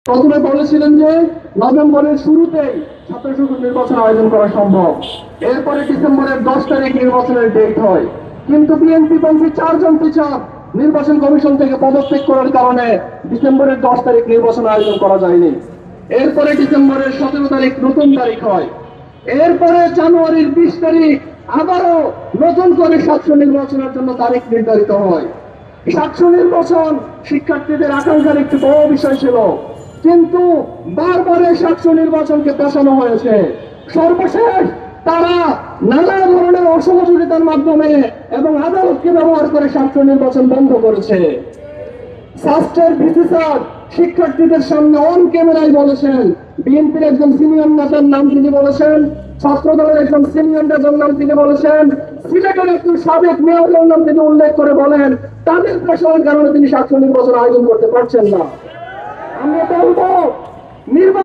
প্রথমে বলেছিলেন যে নভেম্বরের শুরুতেই ছাত্র সংসদ নির্বাচন আয়োজন করা সম্ভব, এরপরে ডিসেম্বরের 10 তারিখ নির্বাচনের ডেট হয়। কিন্তু বিএনপি পন্থী 4জন টিচার নির্বাচন কমিশন থেকে পদত্যাগ করার কারণে ডিসেম্বরের 10 তারিখ নির্বাচন আয়োজন করা যায়নি। এরপরে ডিসেম্বরের 17 তারিখ নতুন তারিখ হয়। এরপরে জানুয়ারির 20 তারিখ আবারও নতুন করে স্বাস্থ্য নির্বাচনের জন্য তারিখ নির্ধারিত হয়। স্বাস্থ্য নির্বাচন শিক্ষার্থীদের আকাঙ্ক্ষার একটি বড় বিষয় ছিল, কিন্তু বারবার এই স্বাস্থ্য নির্বাচনকে পেছানো হয়েছে। সর্বশেষ তারা নানা ধরনের অসহযোগিতার মাধ্যমে এবং আদালতকে ব্যবহার করে স্বাস্থ্য নির্বাচন বন্ধ করেছে। স্বাস্থ্যের ভিসি স্যার শিক্ষার্থীদের সামনে অন ক্যামেরায় বলেছেন, বিএনপির একজন সিনিয়র নেতার নাম তিনি বলেছেন, ছাত্র দলের একজন সিনিয়র নেতার নাম তিনি বলেছেন, সিলেটের একজন সাবেক মেয়রের নাম তিনি উল্লেখ করে বলেন তাদের প্রেশারের কারণে তিনি স্বাস্থ্য নির্বাচন আয়োজন করতে পারছেন না। আমরা বলবো নির্বাচন